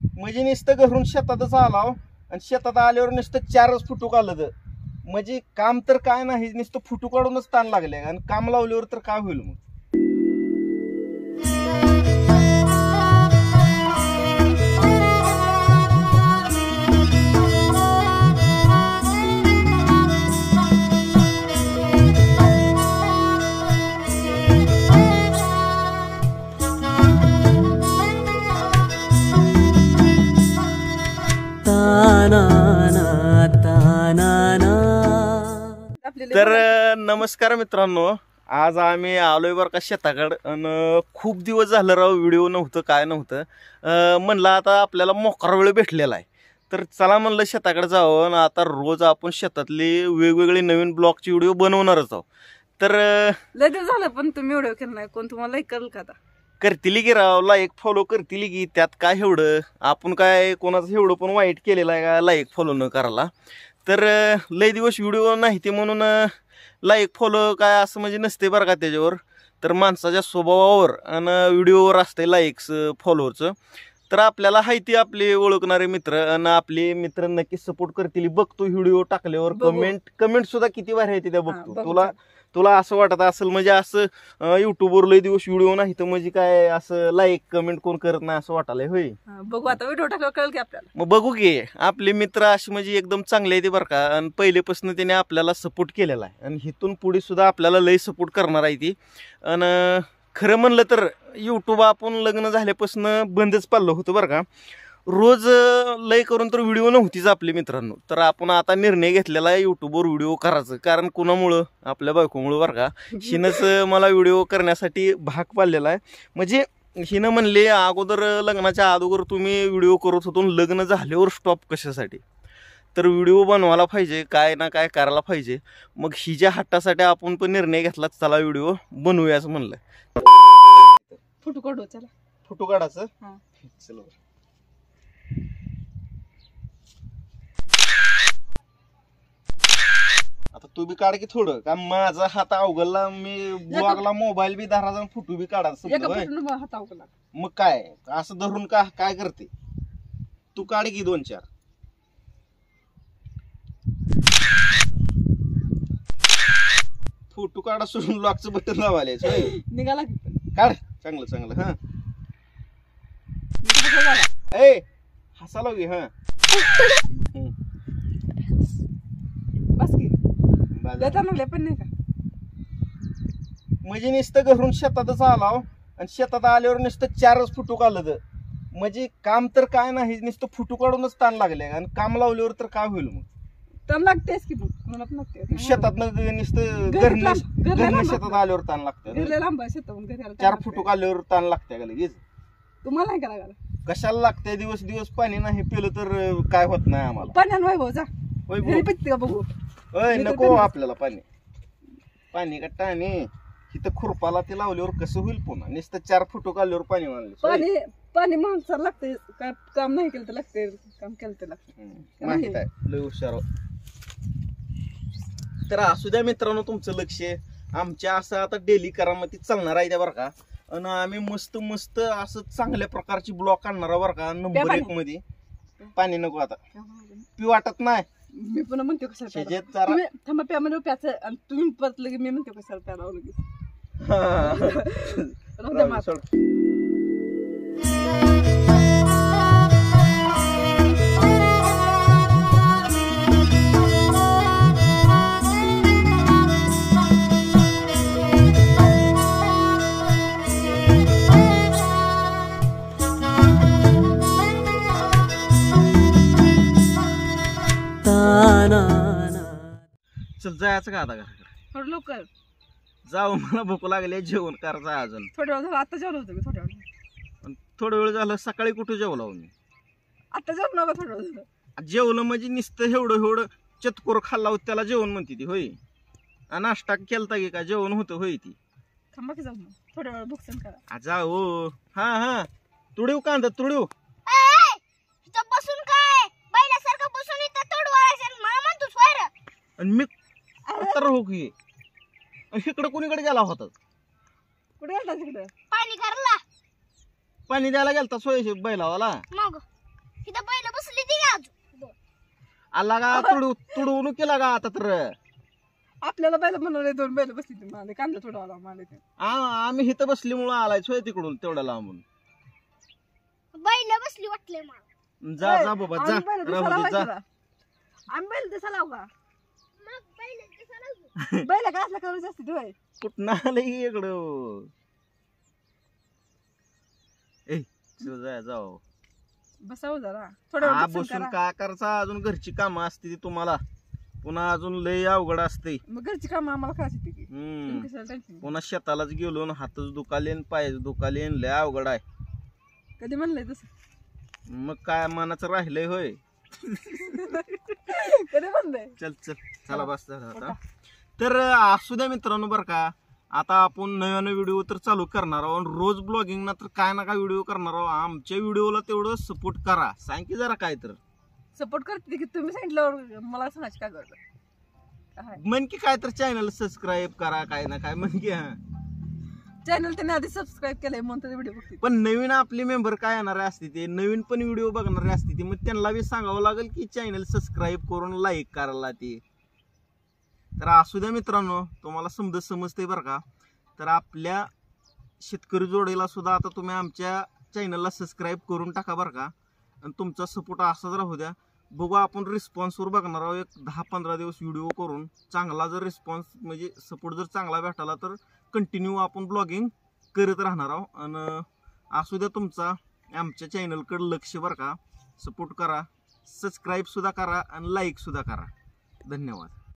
म्हणजे नुसतं घरून शेतातच आलाव आणि शेतात आल्यावर नुसतं 4च फुटू काढलं म्हणजे काम तर काय नाही, नुसतं फुटू काढूनच ताण लागले आणि काम लावल्यावर तर काय होईल मग. तर नमस्कार मित्रांनो, आज आम्ही आलोय बरं का शेताकडे आणि खूप दिवस झालं राव व्हिडिओ नव्हतं काय नव्हतं. म्हणलं आता आपल्याला मोकळा वेळ भेटलेला आहे तर चला म्हणलं शेताकडे जावं आणि आता रोज आपण शेतातली वेगवेगळी नवीन ब्लॉगची व्हिडिओ बनवणारच आहोत. तर लय दिवस झालं पण तुम्ही व्हिडिओ केला नाही, कोण तुम्हाला लाईक करेल का? आता करतील की राव, लाईक फॉलो करतील की, त्यात काय एवढं, आपण काय कोणाचं एवढं पण वाईट केलेलं आहे का लाईक फॉलो न करायला. तर लय दिवस व्हिडिओ नाही ते म्हणून लाईक फॉलो काय असं म्हणजे नसते बरं का त्याच्यावर. तर माणसाच्या स्वभावावर आणि व्हिडिओवर असते लाईक्स फॉलोअरचं. तर आपल्याला हायती आपले ओळखणारे मित्र आणि आपले मित्र नक्की सपोर्ट करतील. बघतो व्हिडिओ टाकल्यावर कमेंट सुद्धा किती भारी आहे त्या बघतो. तुला असं वाटत असेल म्हणजे असं युट्यूबवर लय दिवस व्हिडिओ नाही तर म्हणजे काय असं लाईक कमेंट कोण करत नाही असं वाटायला होय. बघू आता व्हिडिओ टाकल्यावर कळेल की आपल्याला. मग बघू की आपले मित्र असे म्हणजे एकदम चांगले आहे ते बरं का, आणि पहिलेपासून त्याने आपल्याला सपोर्ट केलेला आहे आणि इथून पुढे सुद्धा आपल्याला लय सपोर्ट करणार आहे ती. आणि खरं म्हणलं तर युट्यूब आपण लग्न झाल्यापासून बंदच पाडलं होतं बरं का. रोज लय करून तर व्हिडिओ नव्हतीच आपले मित्रांनो. तर आपण आता निर्णय घेतलेला आहे युट्यूबवर व्हिडिओ करायचं. कारण कुणामुळं, आपल्या बायकोमुळं बरं का. हिनंच मला व्हिडिओ करण्यासाठी भाग पाडलेला आहे. म्हणजे हिनं म्हणले अगोदर लग्नाच्या अगोदर तुम्ही व्हिडिओ करत होतो, लग्न झाल्यावर स्टॉप कशासाठी. तर व्हिडिओ बनवायला पाहिजे, काय ना काय करायला पाहिजे. मग हिच्या हट्टासाठी आपण पण निर्णय घेतला, चला व्हिडिओ बनवूयाच म्हणलं. फोटो काढू, चला फोटो काढायचं. चलो आता तू बी काढ की थोडं, का माझा हात अवघडला, मी ब्लॉगला मोबाईल बी धरायचा फोटो बी काढायचा. मग काय असं धरून काय करते तू, काढ की 2-4 फोटो काढा सोडून लॉकचं बटन लावायला निघाला काढ. चांगलं चांगलं. हा ए हसायला गे. हा बस की पण नाही का, म्हणजे नुसतं घरून शेतातच आलाव आणि शेतात आल्यावर नुसतं 4च फुटू काढलं म्हणजे काम तर काय नाही, नुसतं फुटू काढूनच ताण लागले आणि काम लावल्यावर तर काय होईल मग. ताण लागतेच की शेतात नुसतं घरनं शेतात आल्यावर ताण लागतं. 4 फुटू काढल्यावर ताण लागते का लगेच. तुम्हाला नाही करा कशाला लागतंय. दिवस पाणी नाही पिलं तर काय होत नाही आम्हाला. पाण्यानं बघू. नको आपल्याला पाणी का टाणी इथं खुरपाला ते लावल्यावर कसं होईल पुन्हा. नुसतं 4 फुटू काढल्यावर पाणी मारलं. पाणी माणसाला लागतंय, काय काम नाही केलं तर लागतंय, काम केलं तर लागतं. माहित आहे लय हुशार. तर असू द्या मित्रांनो तुमचं लक्ष आमच्या असं आता डेली करामध्ये चालणार आहे त्या बरं का. आणि आम्ही मस्त मस्त असं चांगल्या प्रकारची ब्लॉग काढणार बरं का. नंबर 1 मध्ये. पाणी नको आता, पी वाटत नाही. मी पुन्हा म्हणते कशाला थांबा प्यामध्ये प्याचं आणि तुम्ही परत लगे मी म्हणते कशाला प्याला लगेच. चल जायचं का आता घराकडे. थोडं लवकर जाऊ, मला भूक लागली, जेवण करायचं अजून. थोड्या वेळ झालं, आता जेवलं होतं मी थोडा वेळ झालं. सकाळी कुठं जेवला मी, आता जेवण नका. थोडं वेळ झालं जेवलं म्हणजे नुसतं एवढं चतकोर खाल्ला होत त्याला जेवण म्हणते ती होय. नाश्ता केलता की का जेवण होतं होय ती. थांबा की जाऊ, थोड्या वेळ भुकसन करा. जाऊ. हा तुडीव कांदा तुडीव. बसून काय बैलासारखं बसून इथं तोडवायचं मला म्हणतोस वायर. आणि मी तर हो की इकडे कोणीकडे गेला होता. कुठे गेलता तिकडे? पाणी घरला पाणी द्यायला गेलता सोयीशी बैलावाला. मग इथं बैल बसली ती का अजून आला का तुडवून केला का आता तर आपल्याला बैल बनवले 2 बैल बसली ती माले कांदा थोडा माले ते आम्ही इथं बसलीमुळं आलाय सोय तिकडून तेवढ्या लांबून. बैल बसली वाटले मला जा बाबा जा आम्ही बैल राहू दे, जा. दिसा लाव का मग बैल कसा लागू बैल का असला करू जास्त तू कुठं आलं इकडं जाऊ बसाव जरा थोडं बसून काय करायचं अजून घरची कामं असते ती तुम्हाला पुन्हा अजून लय अवघड असते. मग घरची काम आम्हाला करायची ती की. हम्म तुम्ही कशाला टेन्शन पुन्हा शेतालाच गेलो न हातच दुखालेन पायच दुखालेन लय अवघड आहे. कधी म्हणलंय तसं मग काय मनाचं राहिलंय होय. कधी म्हणलंय चल चला बस झालं आता. तर असू द्या मित्रांनो बरं का आता आपण नव्यानं व्हिडिओ तर चालू करणार आहोत. रोज ब्लॉगिंग ना तर काय ना काय व्हिडिओ करणार आहोत. आमच्या व्हिडिओला तेवढं सपोर्ट करा. सांग की जरा काय तर सपोर्ट करते की तुम्ही सांगितल्यावर मला सांगायचं काय करतो म्हण की काय तर चॅनल सबस्क्राईब करा काय ना काय म्हण की. चॅनल त्यांनी आधी सबस्क्राईब केलंय म्हणून तर व्हिडिओ बघते. पण नवीन आपले मेंबर काय येणारे असते ते नवीन पण व्हिडिओ बघणारे असते ते मग त्यांना बी सांगावं लागेल की चॅनल सबस्क्राईब करून लाईक करायला ते. तर असू द्या मित्रांनो तुम्हाला समजते बरं का. तर आपल्या शेतकरी जोडीला सुद्धा आता तुम्ही आमच्या चॅनलला सबस्क्राईब करून टाका बरं का. आणि तुमचा सपोर्ट असाच राहू द्या. बघू आपण रिस्पॉन्सवर बघणार आहोत. एक 10-15 दिवस व्हिडिओ करून चांगला जर रिस्पॉन्स म्हणजे सपोर्ट जर चांगला भेटला तर कंटिन्यू आपण ब्लॉगिंग करत राहणार आहोत. आणि असू द्या तुमचा आमच्या चॅनलकडे लक्ष बरं का. सपोर्ट करा सबस्क्राईब सुद्धा करा आणि लाईक सुद्धा करा. धन्यवाद.